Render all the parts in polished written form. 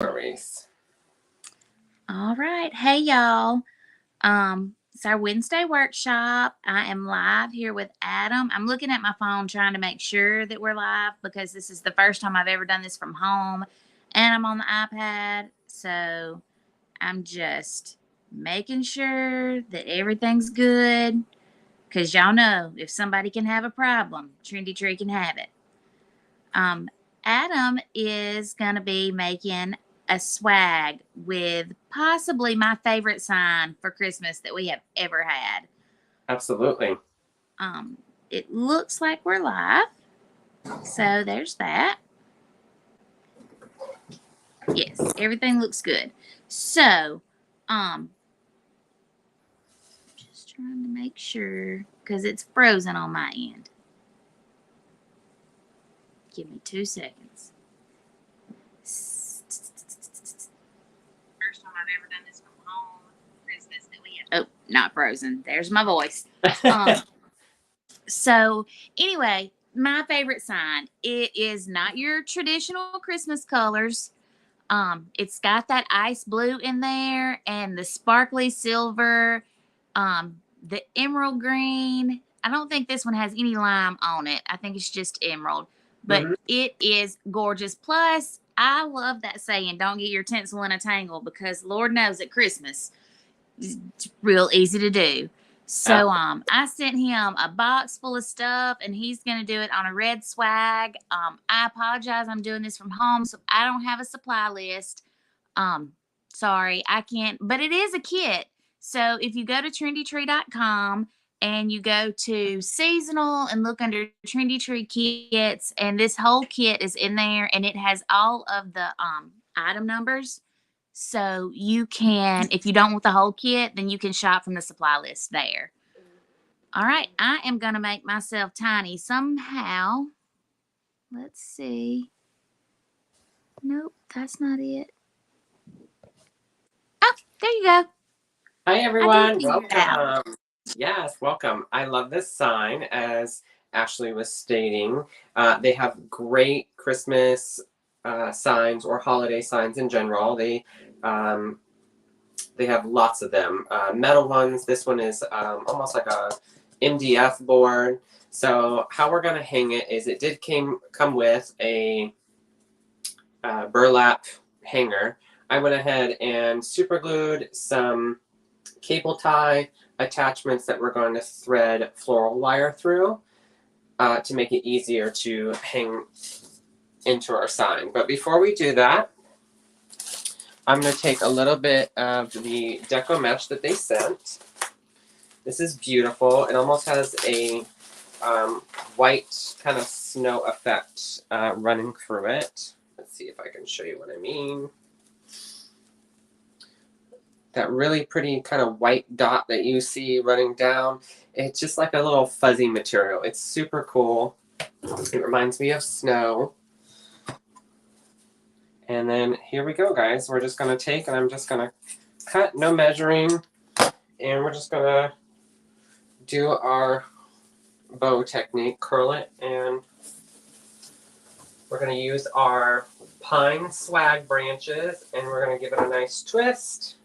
Worries. All right. Hey, y'all. It's our Wednesday workshop. I am live here with Adam. I'm looking at my phone trying to make sure that we're live because this is the first time I've ever done this from home and I'm on the iPad. So I'm just making sure that everything's good because y'all know if somebody can have a problem, Trendy Tree can have it. Um, Adam is going to be making a swag with possibly my favorite sign for Christmas that we have ever had. Absolutely. Um, it looks like we're live. So there's that. Yes, everything looks good. So, just trying to make sure because it's frozen on my end. Give me 2 seconds. First time I've ever done this from home. Christmas that we have. Oh, not frozen. There's my voice. So anyway, my favorite sign. It is not your traditional Christmas colors. It's got that ice blue in there and the sparkly silver, the emerald green. I don't think this one has any lime on it. I think it's just emerald. But Mm-hmm. it is gorgeous. Plus, I love that saying, don't get your tinsel in a tangle, because Lord knows at Christmas, it's real easy to do. So I sent him a box full of stuff and he's gonna do it on a red swag. I apologize, I'm doing this from home, so I don't have a supply list. Um, Sorry, I can't, but it is a kit. So if you go to trendytree.com and you go to seasonal and look under Trendy Tree kits, and this whole kit is in there and it has all of the item numbers. So you can, if you don't want the whole kit, then you can shop from the supply list there. All right, I am going to make myself tiny somehow. Let's see. Nope, that's not it. Oh, there you go. Hi, I did everyone. figure it out. Welcome. Yes, welcome. I love this sign, as Ashley was stating. They have great Christmas signs or holiday signs in general. They have lots of them. Metal ones. This one is almost like a MDF board. So how we're gonna hang it is it did come with a burlap hanger. I went ahead and super glued some cable tie attachments that we're going to thread floral wire through to make it easier to hang into our sign. But before we do that, I'm going to take a little bit of the deco mesh that they sent. This is beautiful. It almost has a white kind of snow effect running through it. Let's see if I can show you what I mean. That really pretty kind of white dot that you see running down. It's just like a little fuzzy material. It's super cool. It reminds me of snow. And then here we go, guys. We're just going to take and I'm just going to cut, no measuring. And we're just going to do our bow technique, curl it, and we're going to use our pine swag branches and we're going to give it a nice twist.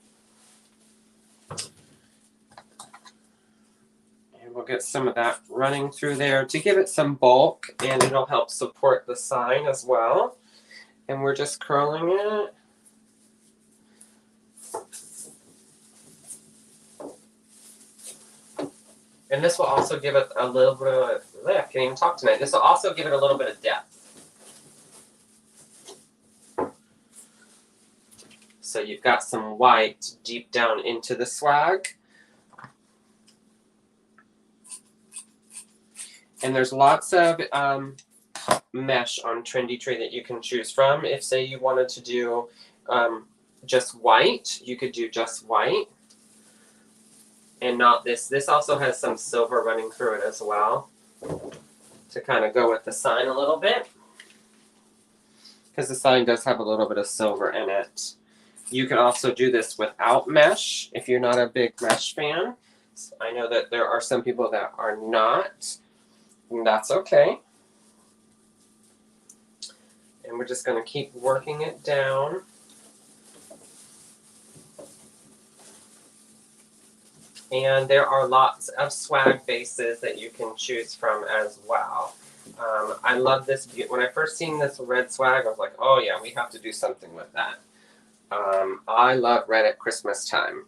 And we'll get some of that running through there to give it some bulk, and it'll help support the sign as well. And we're just curling it. And this will also give it a little bit of, I can't even talk tonight. This will also give it a little bit of depth. So you've got some white deep down into the swag. And there's lots of mesh on Trendy Tree that you can choose from. If, say, you wanted to do just white, you could do just white. And not this. This also has some silver running through it as well to kind of go with the sign a little bit. Because the sign does have a little bit of silver in it. You can also do this without mesh if you're not a big mesh fan. I know that there are some people that are not, and that's okay. And we're just going to keep working it down. And there are lots of swag bases that you can choose from as well. I love this. When I first seen this red swag, I was like, oh yeah, we have to do something with that. I love red at Christmas time.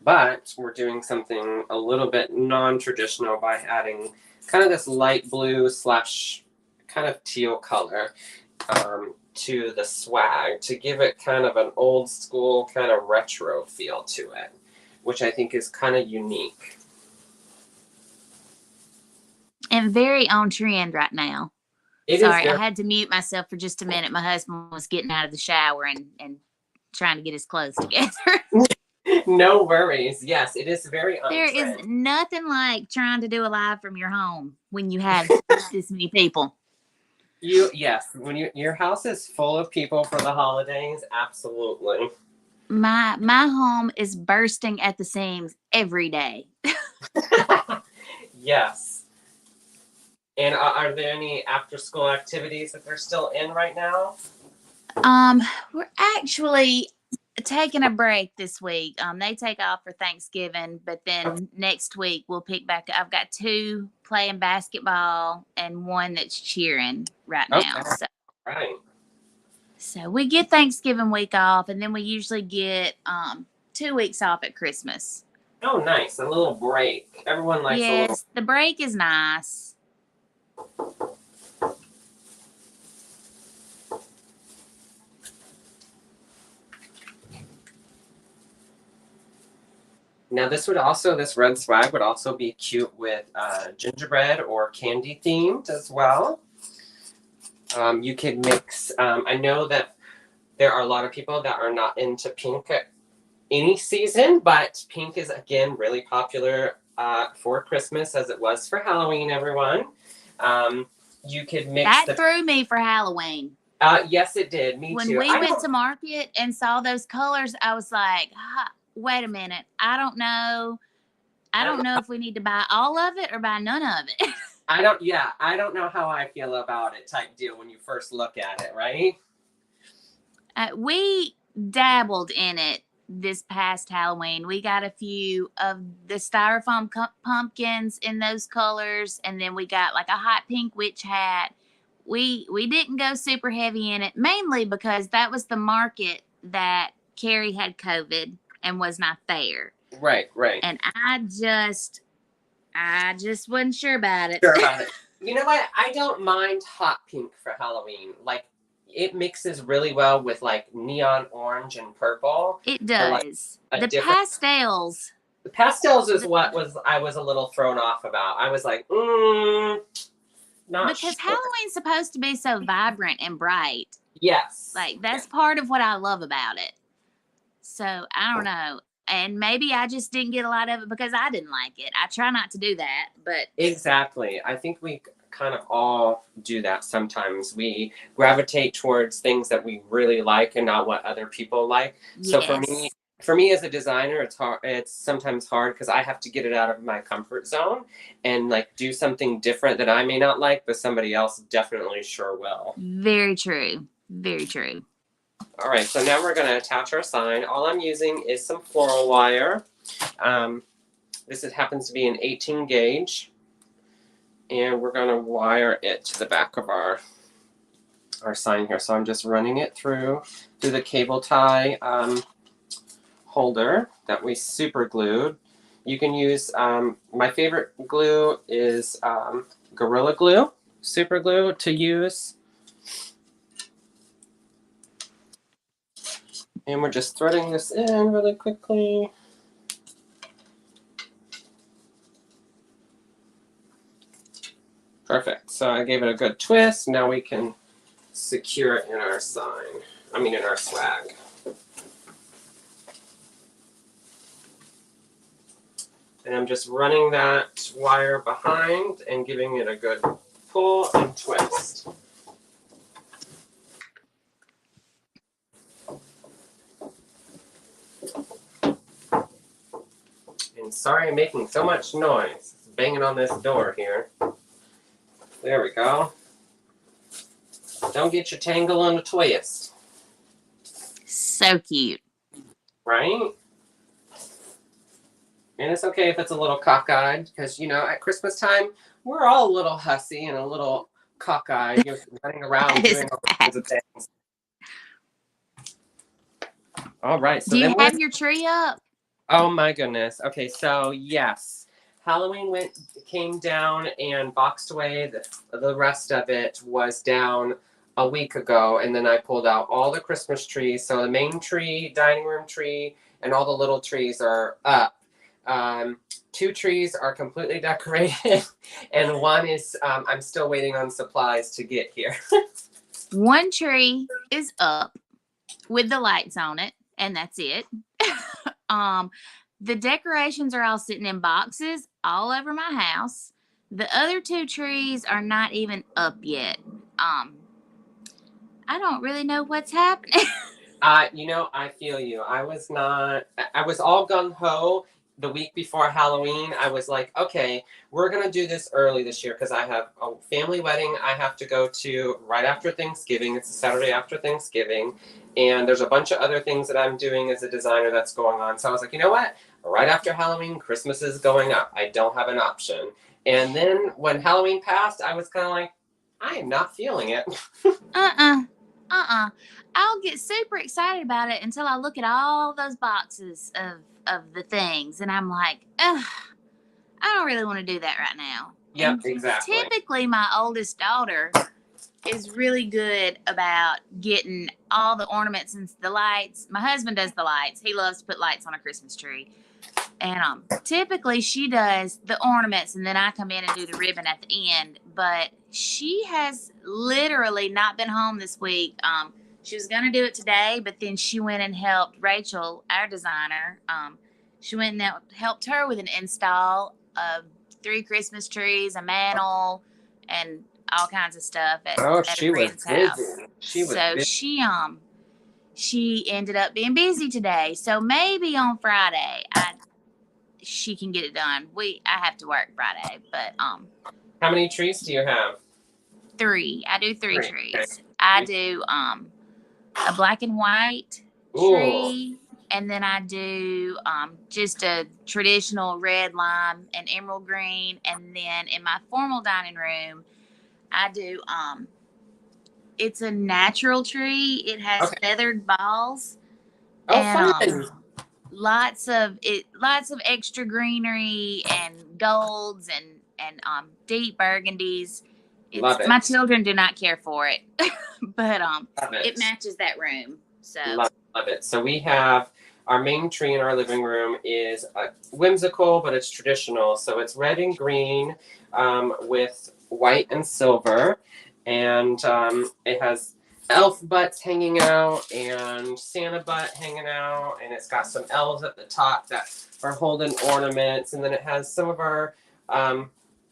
But we're doing something a little bit non-traditional by adding kind of this light blue slash kind of teal color to the swag to give it kind of an old school kind of retro feel to it, which I think is kind of unique. And very on trend right now. Sorry, I had to mute myself for just a minute. My husband was getting out of the shower and trying to get his clothes together. No worries. Yes, it is very on There trend. is nothing like trying to do a live from your home when you have this many people. Yes, when your house is full of people for the holidays, absolutely. My home is bursting at the seams every day. Yes. And are there any after-school activities that they're still in right now? We're actually taking a break this week. They take off for Thanksgiving, but then next week we'll pick back. I've got 2 playing basketball and 1 that's cheering right now. Okay. So, right. So we get Thanksgiving week off, and then we usually get 2 weeks off at Christmas. Oh, nice. A little break. Everyone likes a little. Yes, the break is nice. Now this red swag would also be cute with gingerbread or candy themed as well. You could mix, I know that there are a lot of people that are not into pink at any season, but pink is again really popular for Christmas as it was for Halloween, everyone. You could mix that threw me for Halloween. Yes, it did. Me when too. When we went to market and saw those colors, I was like, wait a minute. I don't know if we need to buy all of it or buy none of it. I don't know how I feel about it type deal when you first look at it, right? We dabbled in it this past Halloween. We got a few of the styrofoam pumpkins in those colors, and then we got like a hot pink witch hat. We didn't go super heavy in it, mainly because that was the market that Carrie had COVID and was not there. Right. And I just wasn't sure about it. You know what? I don't mind hot pink for Halloween. Like, it mixes really well with like neon orange and purple. It does. Like the pastels. The pastels is what I was a little thrown off about. I was like, not because sure. Halloween's supposed to be so vibrant and bright. Yes. Like, that's part of what I love about it. So, I don't know. And maybe I just didn't get a lot of it because I didn't like it. I try not to do that, but... Exactly. I think we kind of all do that sometimes. We gravitate towards things that we really like and not what other people like. Yes. So for me as a designer, it's hard. It's sometimes hard because I have to get it out of my comfort zone and like do something different that I may not like, but somebody else definitely sure will. Very true. Very true. All right, so now we're going to attach our sign. All I'm using is some floral wire. This happens to be an 18 gauge. And we're going to wire it to the back of our sign here. So I'm just running it through the cable tie holder that we super glued. You can use, my favorite glue is Gorilla Glue, super glue to use. And we're just threading this in really quickly. Perfect. So I gave it a good twist. Now we can secure it in our sign. In our swag. And I'm just running that wire behind and giving it a good pull and twist. And sorry I'm making so much noise. It's banging on this door here. There we go. Don't get your tangle on a twist. So cute. Right? And it's okay if it's a little cockeyed because, at Christmas time, we're all a little hussy and a little cockeyed. You're running around That is doing all a kinds of fact. things. All right. So Do you then have your tree up? oh my goodness. Okay. So yes, Halloween came down and boxed away. The rest of it was down a week ago. And then I pulled out all the Christmas trees. So the main tree, dining room tree, and all the little trees are up. 2 trees are completely decorated, and one is I'm still waiting on supplies to get here. One tree is up with the lights on it, and that's it. The decorations are all sitting in boxes all over my house. The other 2 trees are not even up yet. I don't really know what's happening. I feel you. I was all gung ho the week before Halloween. I was like, okay, we're going to do this early this year because I have a family wedding I have to go to right after Thanksgiving. It's a Saturday after Thanksgiving. And there's a bunch of other things that I'm doing as a designer that's going on. So I was like, you know what? Right after Halloween, Christmas is going up. I don't have an option. And then when Halloween passed, I was kind of like, I am not feeling it. I'll get super excited about it until I look at all those boxes of the things, and I'm like, ugh, I don't really want to do that right now. Yep, And exactly. typically, my oldest daughter is really good about getting all the ornaments and the lights. My husband does the lights. He loves to put lights on a Christmas tree. And typically she does the ornaments, and then I come in and do the ribbon at the end. But she has literally not been home this week. She was going to do it today, but then she went and helped Rachel, our designer. She went and helped her with an install of 3 Christmas trees, a mantle, and all kinds of stuff at a friend's house. She ended up being busy today. So maybe on Friday she can get it done. I have to work Friday, but how many trees do you have? 3. I do 3 trees. Okay. I do a black and white tree, and then I do just a traditional red, lime, and emerald green, and then in my formal dining room, I do it's a natural tree. It has feathered balls. Oh, and, fun! Lots of extra greenery and golds and deep burgundies. Love it. My children do not care for it, but it matches that room. So love it. So we have our main tree in our living room is whimsical, but it's traditional. So it's red and green with white and silver, and it has elf butts hanging out and Santa butt hanging out, and it's got some elves at the top that are holding ornaments, and then it has some of our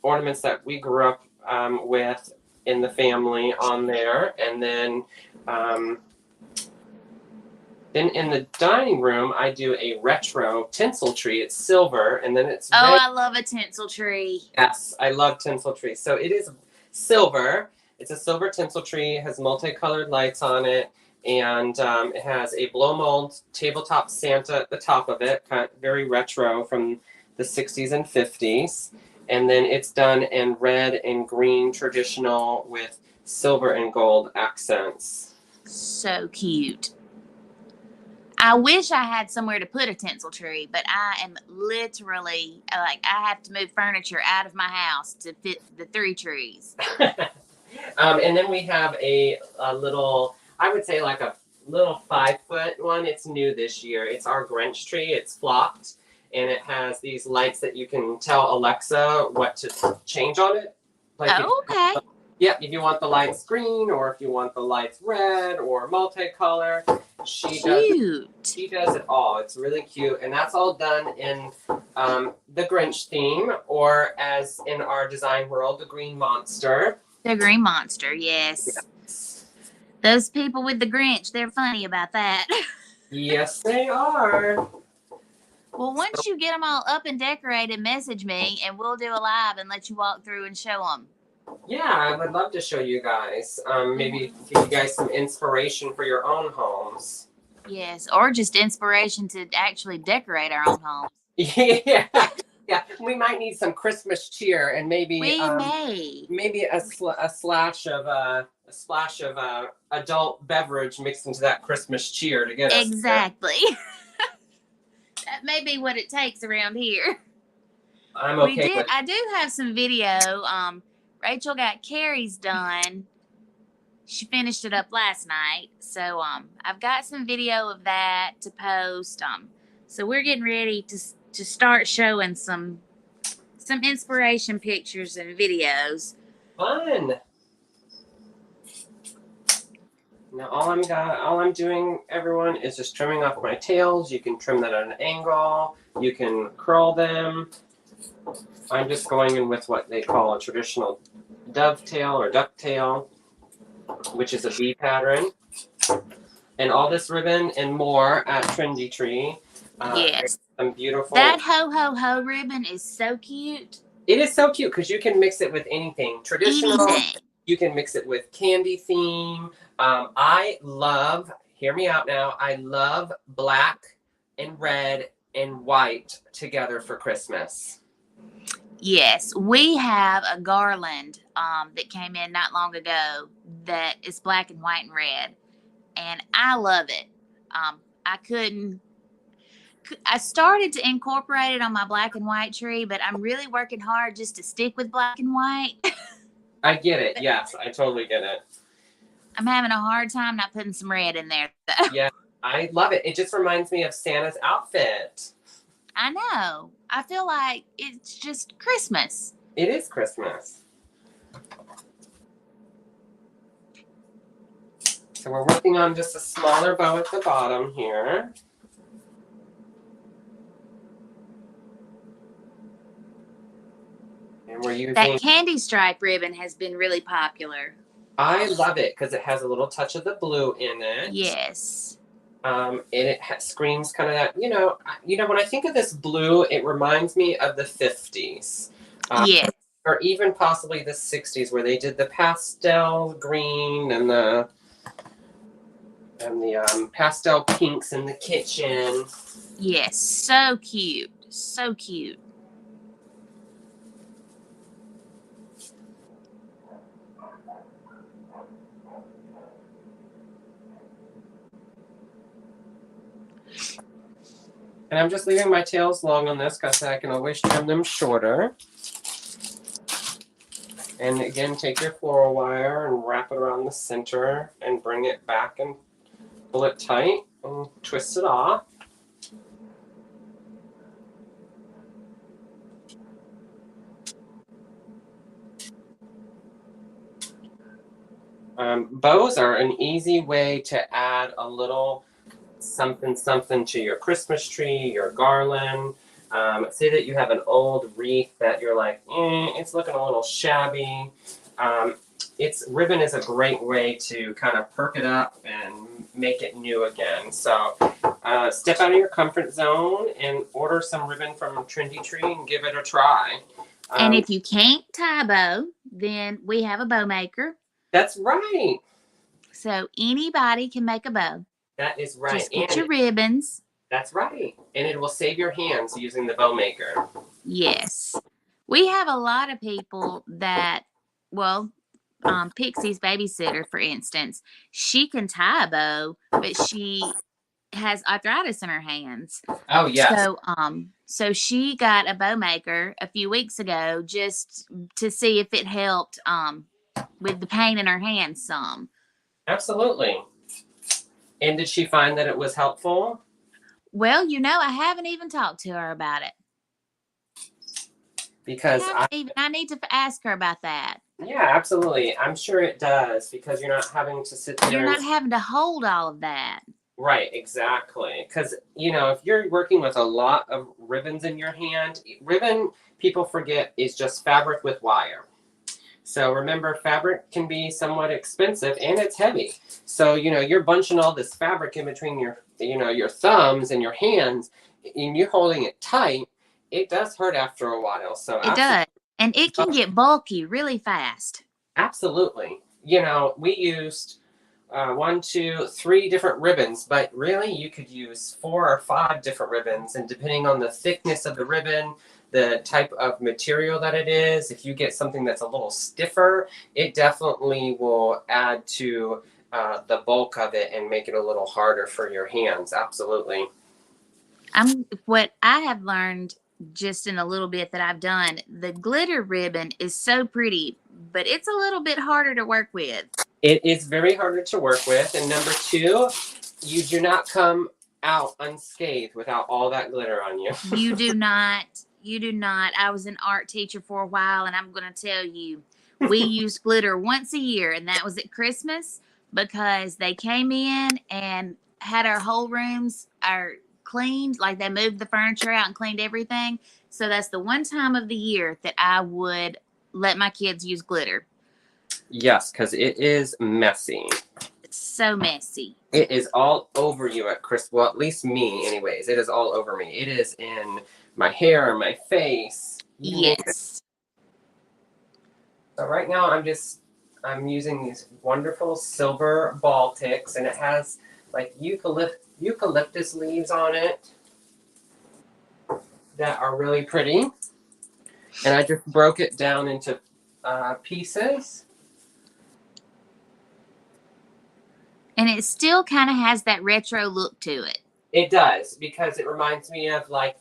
ornaments that we grew up with in the family on there, and then in the dining room I do a retro tinsel tree. It's silver, and then it's red. I love a tinsel tree. Yes, I love tinsel trees. So it is silver. It's a silver tinsel tree. It has multicolored lights on it, and it has a blow mold tabletop Santa at the top of it, kind of very retro from the 60s and 50s. And then it's done in red and green traditional with silver and gold accents. So cute. I wish I had somewhere to put a tinsel tree, but I am literally I have to move furniture out of my house to fit the 3 trees. And then we have a little, I would say like a little 5-foot one. It's new this year. It's our Grinch tree. It's flopped, and it has these lights that you can tell Alexa what to change on it. Like okay. If you want the lights green, or if you want the lights red or multicolor, she does it all. It's really cute, and that's all done in the Grinch theme, or as in our design world, the green monster. The green monster, yes. Those people with the Grinch, they're funny about that. Yes, they are. Well, once you get them all up and decorated, message me, and we'll do a live and let you walk through and show them. Yeah, I would love to show you guys. Maybe give you guys some inspiration for your own homes. Yes, or just inspiration to actually decorate our own homes. Yeah, yeah. We might need some Christmas cheer and maybe We may. maybe a splash of adult beverage mixed into that Christmas cheer to get us there. Exactly. That may be what it takes around here. I'm okay with. I do have some video. Rachel got Carrie's done. She finished it up last night, so I've got some video of that to post. So we're getting ready to start showing some inspiration pictures and videos. Fun. Now all I'm doing, everyone, is just trimming off my tails. You can trim that at an angle. You can curl them. I'm just going in with what they call a traditional dovetail or ducktail, which is a V pattern. And all this ribbon and more at Trendy Tree. Yes. Some beautiful. That ho ho ho ribbon is so cute. It is so cute because you can mix it with anything. Traditional. Anything. You can mix it with candy theme. I love, hear me out now, I love black and red and white together for Christmas. Yes, we have a garland that came in not long ago that is black and white and red, and I love it. I started to incorporate it on my black and white tree, but I'm really working hard just to stick with black and white. I get it. Yes, I totally get it. I'm having a hard time not putting some red in there, though. Yeah, I love it. It just reminds me of Santa's outfit. I know. I feel like it's just Christmas. It is Christmas. So we're working on just a smaller bow at the bottom here. And we're using... That candy stripe ribbon has been really popular. I love it because it has a little touch of the blue in it. Yes. And it screams kind of that, you know, when I think of this blue, it reminds me of the 50s. Yes. Or even possibly the 60s where they did the pastel green and the pastel pinks in the kitchen. Yes. So cute. So cute. And I'm just leaving my tails long on this because I can always trim them shorter. And again, take your floral wire and wrap it around the center and bring it back and pull it tight and twist it off. Bows are an easy way to add a little something to your Christmas tree, your garland. Say that you have an old wreath that you're like, it's looking a little shabby. Ribbon is a great way to kind of perk it up and make it new again. So step out of your comfort zone and order some ribbon from Trendy Tree and give it a try. And if you can't tie a bow, then we have a bow maker. That's right. So anybody can make a bow. That is right. Just get your ribbons. That's right. And it will save your hands using the bow maker. Yes. We have a lot of people that, well, Pixie's babysitter, for instance, she can tie a bow, but she has arthritis in her hands. Oh, yes. So she got a bow maker a few weeks ago just to see if it helped with the pain in her hands some. Absolutely. And did she find that it was helpful? Well, I haven't even talked to her about it. Because I need to ask her about that. Yeah, absolutely. I'm sure it does because you're not having to sit there. You're not having to hold all of that. Right, exactly. Because, if you're working with a lot of ribbons in your hand, ribbon, people forget, is just fabric with wire. So remember, fabric can be somewhat expensive and it's heavy. So, you're bunching all this fabric in between your thumbs and your hands and you're holding it tight. It does hurt after a while. So it does. And it can get bulky really fast. Absolutely. We used one, two, three different ribbons, but really you could use 4 or 5 different ribbons, and depending on the thickness of the ribbon, the type of material that it is, if you get something that's a little stiffer, it definitely will add to the bulk of it and make it a little harder for your hands. Absolutely. What I have learned just in a little bit that I've done, the glitter ribbon is so pretty, but it's a little bit harder to work with. It is very harder to work with. And number 2, you do not come out unscathed without all that glitter on you. You do not. You do not. I was an art teacher for a while, and I'm going to tell you, we used glitter once a year, and that was at Christmas, because they came in and had our whole rooms cleaned. Like, they moved the furniture out and cleaned everything. So that's the one time of the year that I would let my kids use glitter. Yes, because it is messy. It's so messy. It is all over you at Christmas. Well, at least me, anyways. It is all over me. It is in my hair, my face. Yes. So right now I'm using these wonderful silver ball ticks, and it has like eucalyptus leaves on it that are really pretty. And I just broke it down into pieces. And it still kind of has that retro look to it. It does, because it reminds me of like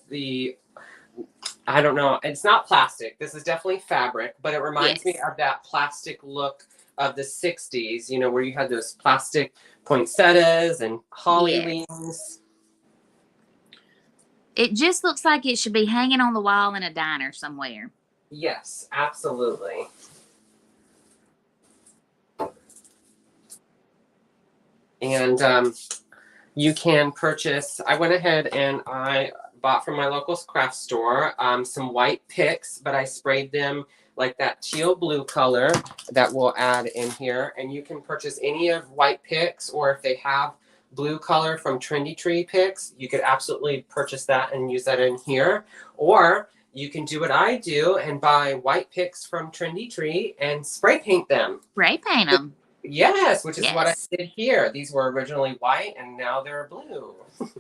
I don't know, it's not plastic. This is definitely fabric, but it reminds me of that plastic look of the 60s, you know, where you had those plastic poinsettias and holly leaves. It just looks like it should be hanging on the wall in a diner somewhere. Yes, absolutely. And you can purchase, I went ahead and I bought from my local craft store some white picks, but I sprayed them like that teal blue color that we'll add in here. And you can purchase any of white picks, or if they have blue color from Trendy Tree picks, you could absolutely purchase that and use that in here. Or you can do what I do and buy white picks from Trendy Tree and spray paint them. Spray paint them. Yes, which is what I did here. These were originally white and now they're blue.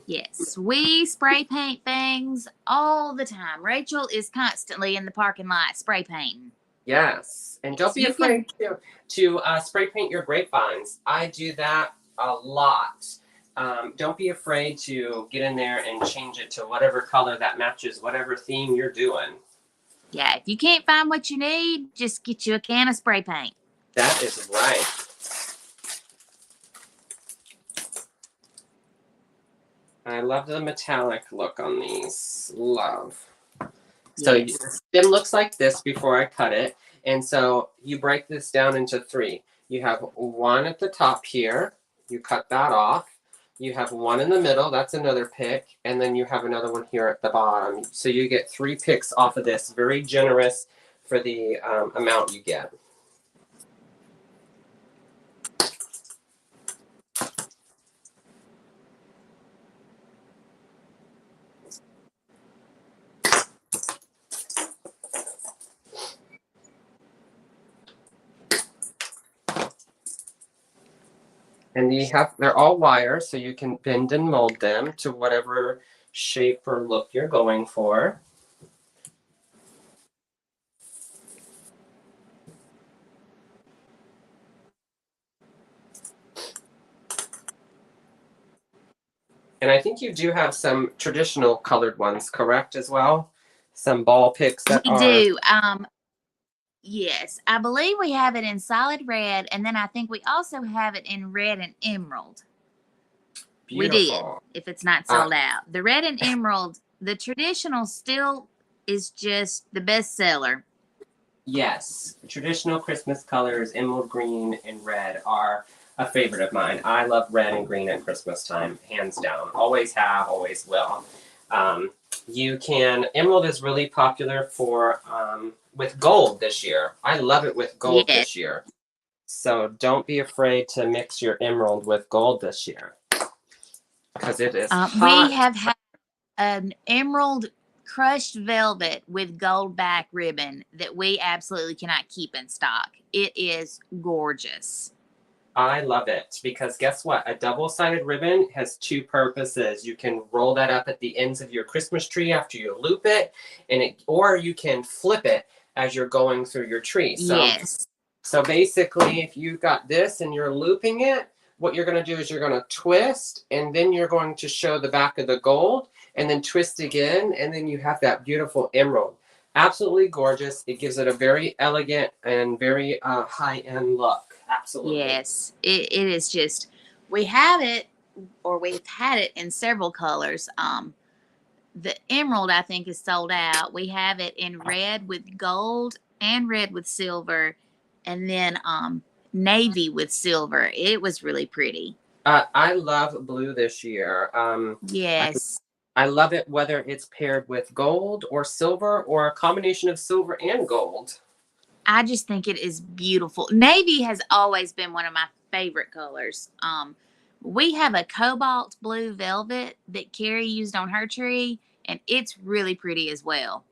Yes, we spray paint things all the time. Rachel is constantly in the parking lot spray painting. Yes, and don't be afraid to spray paint your grapevines. I do that a lot. Don't be afraid to get in there and change it to whatever color that matches whatever theme you're doing. Yeah, if you can't find what you need, just get you a can of spray paint. That is right. I love the metallic look on these. Love. So the stem looks like this before I cut it. And so you break this down into 3. You have one at the top here. You cut that off. You have one in the middle. That's another pick. And then you have another one here at the bottom. So you get 3 picks off of this. Very generous for the amount you get. And they're all wire, so you can bend and mold them to whatever shape or look you're going for. And I think you do have some traditional colored ones, correct, as well? Some ball picks that we do. Yes, I believe we have it in solid red, and then I think we also have it in red and emerald. Beautiful. We did, if it's not sold out. The red and emerald, the traditional still is just the best seller. Yes, traditional Christmas colors, emerald green and red, are a favorite of mine. I love red and green at Christmas time, hands down. Always have, always will. Emerald is really popular for with gold this year. I love it with gold this year. So don't be afraid to mix your emerald with gold this year, because it is hot. We have had an emerald crushed velvet with gold back ribbon that we absolutely cannot keep in stock. It is gorgeous. I love it because guess what? A double-sided ribbon has two purposes. You can roll that up at the ends of your Christmas tree after you loop it, or you can flip it as you're going through your tree. Yes. So basically, if you've got this and you're looping it, what you're going to do is you're going to twist, and then you're going to show the back of the gold, and then twist again, and then you have that beautiful emerald. Absolutely gorgeous. It gives it a very elegant and very high-end look. Absolutely. Yes, it is just, we have it, or we've had it in several colors. The emerald, I think, is sold out. We have it in red with gold and red with silver, and then navy with silver. It was really pretty. I love blue this year. Yes. I love it whether it's paired with gold or silver or a combination of silver and gold. I just think it is beautiful. Navy has always been one of my favorite colors. We have a cobalt blue velvet that Carrie used on her tree, and it's really pretty as well.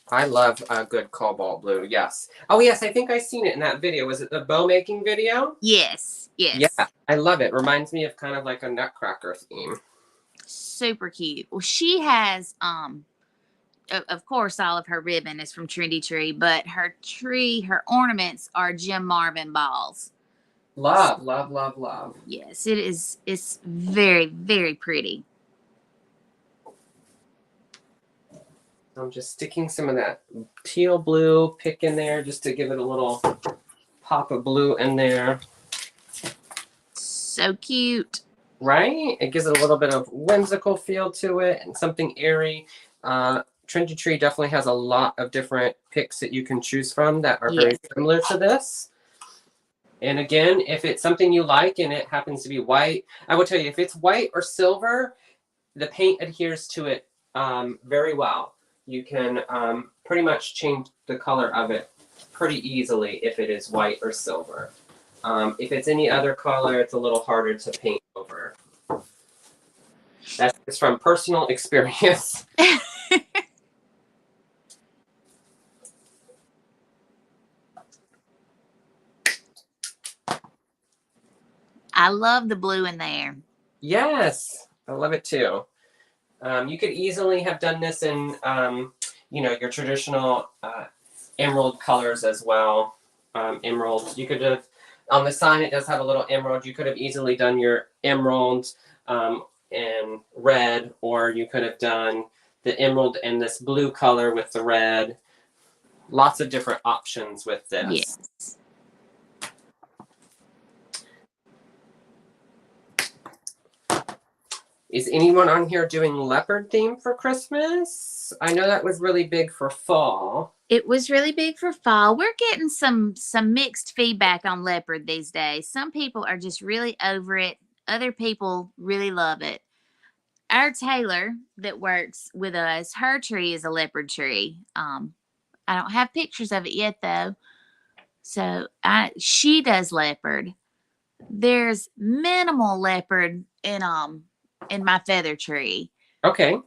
I love a good cobalt blue. Yes. Oh, yes. I think I seen it in that video. Was it the bow making video? Yes. Yes. Yeah. I love it. Reminds me of kind of like a Nutcracker theme. Super cute. Well, she has, of course, all of her ribbon is from Trendy Tree, but her ornaments are Jim Marvin balls. Love, love, love, love. Yes, it is. It's very, very pretty. I'm just sticking some of that teal blue pick in there just to give it a little pop of blue in there. So cute. Right? It gives it a little bit of whimsical feel to it and something airy. Trendy Tree definitely has a lot of different picks that you can choose from that are very similar to this. And again, if it's something you like and it happens to be white, I will tell you, if it's white or silver, the paint adheres to it very well. You can pretty much change the color of it pretty easily if it is white or silver. If it's any other color, it's a little harder to paint over. That's just from personal experience. I love the blue in there. Yes, I love it too. You could easily have done this in, your traditional emerald colors as well. Emerald, you could have, on the sign it does have a little emerald. You could have easily done your emerald in red, or you could have done the emerald in this blue color with the red. Lots of different options with this. Yes. Is anyone on here doing leopard theme for Christmas? I know that was really big for fall. It was really big for fall. We're getting some mixed feedback on leopard these days. Some people are just really over it. Other people really love it. Our tailor that works with us, her tree is a leopard tree. I don't have pictures of it yet though. So she does leopard. There's minimal leopard in my feather tree. Okay.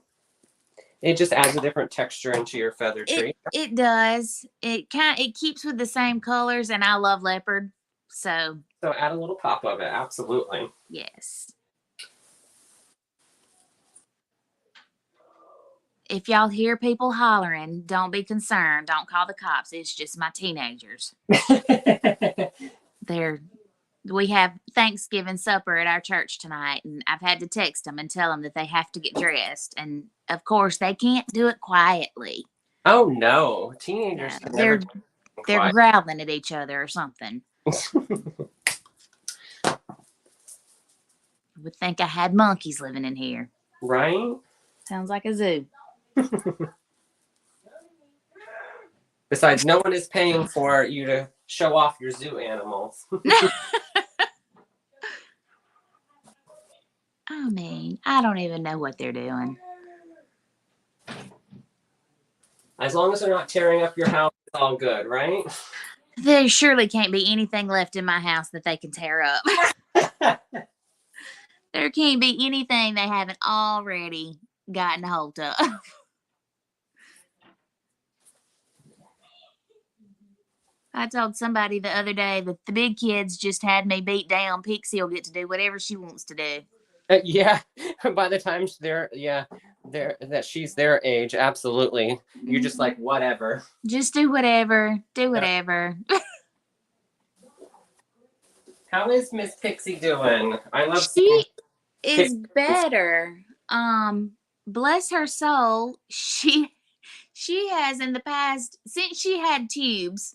It just adds a different texture into your feather tree. It does. It keeps with the same colors, and I love leopard. So add a little pop of it, absolutely. Yes. If y'all hear people hollering, don't be concerned. Don't call the cops. It's just my teenagers. We have Thanksgiving supper at our church tonight, and I've had to text them and tell them that they have to get dressed. And of course, they can't do it quietly. Oh no, teenagers! Yeah, they're growling at each other or something. Would think I had monkeys living in here. Right? Sounds like a zoo. Besides, no one is paying for you to show off your zoo animals. I mean, I don't even know what they're doing. As long as they're not tearing up your house, it's all good, right? There surely can't be anything left in my house that they can tear up. There can't be anything they haven't already gotten hold of. I told somebody the other day that the big kids just had me beat down. Pixie will get to do whatever she wants to do. Yeah, by the time that she's their age, absolutely. You're just like whatever. Just do whatever. Do Yeah. whatever. How is Miss Pixie doing? I love seeing She is better. Bless her soul. She has in the past, since she had tubes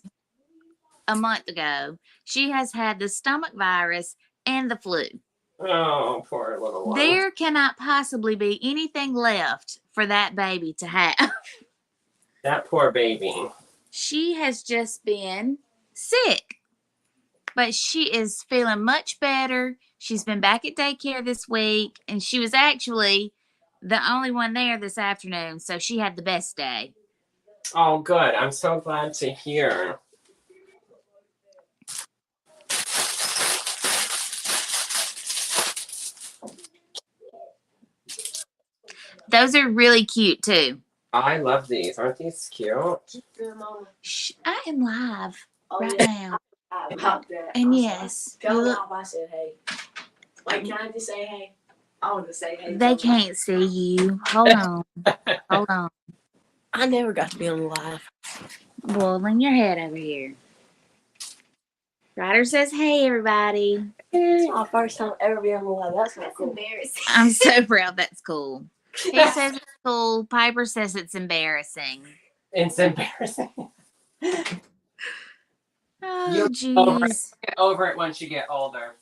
a month ago, she has had the stomach virus and the flu. Oh, poor little one. There cannot possibly be anything left for that baby to have. That poor baby. She has just been sick, but she is feeling much better. She's been back at daycare this week, and she was actually the only one there this afternoon, so she had the best day. Oh, good. I'm so glad to hear. Those are really cute too. I love these. Aren't these cute? Shh, I am live right yeah. now. About that. And yes, Tell you them look, how I said hey. Like, can I just say hey? I want to say hey. they can't see you. Hold on. Hold on. I never got to be on live. Boiling your head over here. Ryder says, hey, everybody. It's my first time ever being on live. That's not cool. Embarrassing. I'm so proud that's cool. He says it's cool. Piper says it's embarrassing. It's embarrassing. Oh, jeez. Get over it once you get older.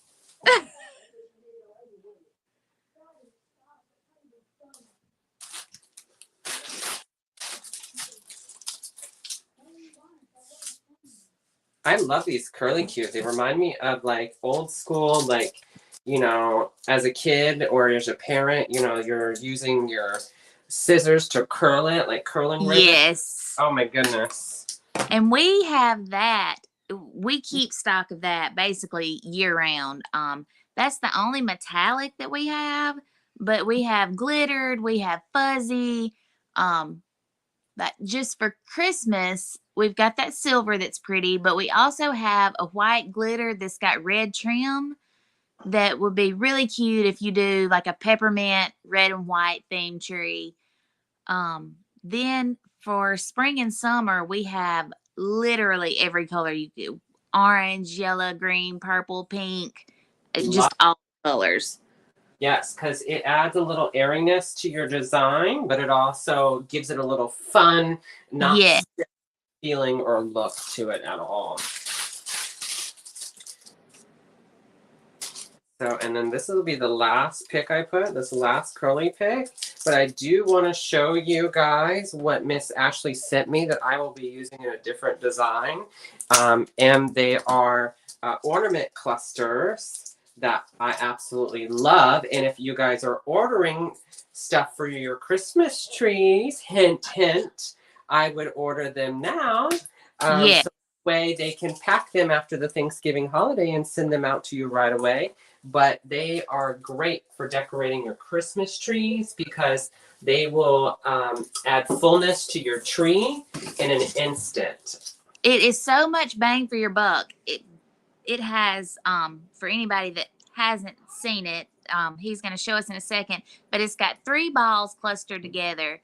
I love these curly cues. They remind me of like old school, like, you know, as a kid or as a parent, you know, you're using your scissors to curl it, like curling ribbon. Yes. Oh my goodness. And we have that. We keep stock of that basically year round. That's the only metallic that we have, but we have glittered, we have fuzzy. But just for Christmas, we've got that silver that's pretty, but we also have a white glitter that's got red trim that would be really cute if you do like a peppermint red and white theme tree. Then for spring and summer, we have literally every color you do. Orange, yellow, green, purple, pink, just all colors. Yes, because it adds a little airiness to your design, but it also gives it a little fun, not feeling or look to it at all. So, and then this will be the last pick I put, this last curly pick. But I do want to show you guys what Miss Ashley sent me that I will be using in a different design. And they are ornament clusters that I absolutely love. And if you guys are ordering stuff for your Christmas trees, hint, hint, I would order them now. So that way they can pack them after the Thanksgiving holiday and send them out to you right away. But they are great for decorating your Christmas trees because they will add fullness to your tree in an instant. It is so much bang for your buck. It has, for anybody that hasn't seen it, he's going to show us in a second, but it's got 3 balls clustered together.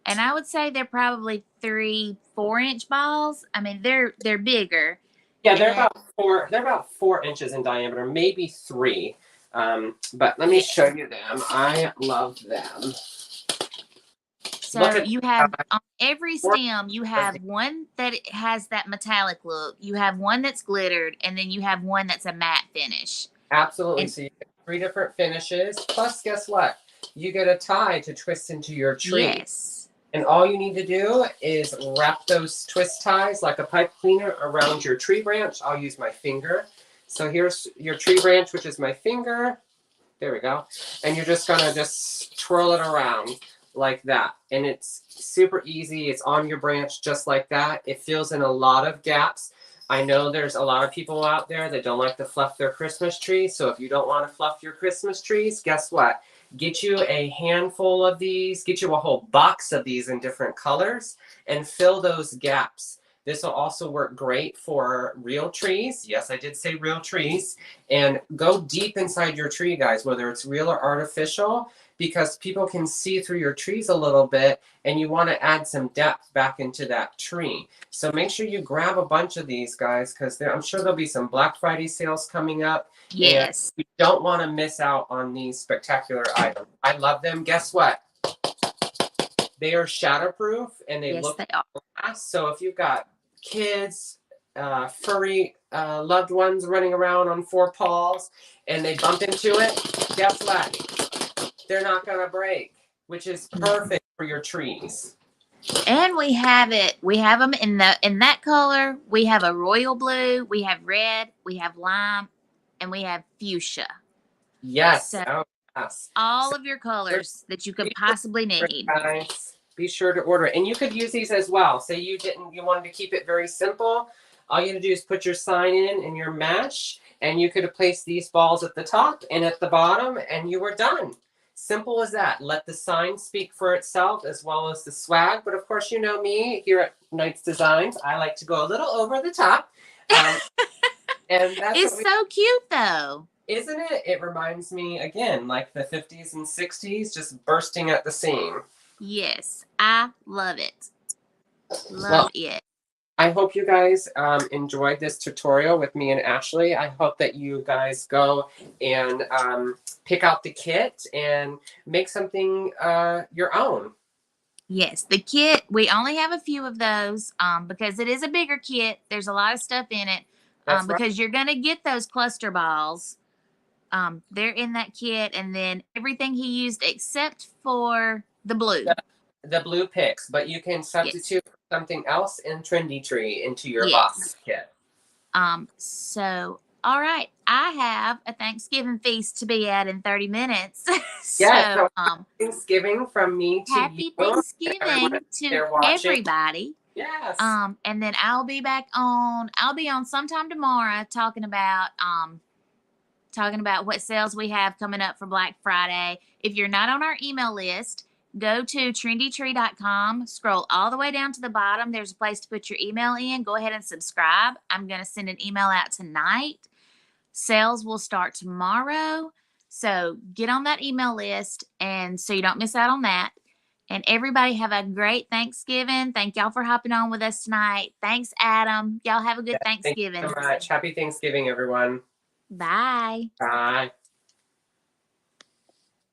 And I would say they're probably 3 4-inch balls. I mean, they're bigger. Yeah, they're about 4 inches in diameter, maybe 3. But let me show you them. I love them. So you have on every stem, you have one that has that metallic look. You have one that's glittered, and then you have one that's a matte finish. Absolutely. And so you get 3 different finishes. Plus, guess what? You get a tie to twist into your tree. Yes. And all you need to do is wrap those twist ties like a pipe cleaner around your tree branch. I'll use my finger. So here's your tree branch, which is my finger. There we go. And you're just going to just twirl it around like that. And it's super easy. It's on your branch just like that. It fills in a lot of gaps. I know there's a lot of people out there that don't like to fluff their Christmas trees. So if you don't want to fluff your Christmas trees, guess what? Get you a handful of these, get you a whole box of these in different colors, and fill those gaps. This will also work great for real trees. Yes, I did say real trees. And go deep inside your tree, guys, whether it's real or artificial, because people can see through your trees a little bit, and you want to add some depth back into that tree. So make sure you grab a bunch of these, guys, because I'm sure there'll be some Black Friday sales coming up. Yes. And you don't want to miss out on these spectacular items. I love them. Guess what? They are shatterproof, and they Yes, look they are. glass. So if you've got kids, furry loved ones running around on four paws, and they bump into it, guess what? They're not going to break, which is perfect for your trees. And we have them in that color. We have a royal blue, we have red, we have lime, and we have fuchsia. Yes. So, oh, yes. all of your colors that you could possibly need. Guys, be sure to order it. And you could use these as well. Say you wanted to keep it very simple. All you have to do is put your sign in your mesh, and you could place these balls at the top and at the bottom, and you were done. Simple as that. Let the sign speak for itself as well as the swag. But of course, you know me here at Knight's Designs. I like to go a little over the top. And that's It's so cute though. Isn't it? It reminds me, again, like the 50s and 60s, just bursting at the seam. Yes, I love it. Love it. I hope you guys enjoyed this tutorial with me and Ashley. I hope that you guys go and pick out the kit and make something your own. Yes, the kit, we only have a few of those because it is a bigger kit. There's a lot of stuff in it because you're going to get those cluster balls. They're in that kit, and then everything he used except for the blue. The blue picks, but you can substitute something else in Trendy Tree into your Yes. box kit. So, all right, I have a Thanksgiving feast to be at in 30 minutes. Yeah, so, Thanksgiving from me to happy you. Thanksgiving to everybody. Yes. And then I'll be on sometime tomorrow talking about what sales we have coming up for Black Friday. If you're not on our email list, go to trendytree.com, scroll all the way down to the bottom. There's a place to put your email in. Go ahead and subscribe. I'm going to send an email out tonight. Sales will start tomorrow. So get on that email list, and so you don't miss out on that. And everybody have a great Thanksgiving. Thank y'all for hopping on with us tonight. Thanks, Adam. Y'all have a good Thanksgiving. Thank you so much. Happy Thanksgiving, everyone. Bye. Bye.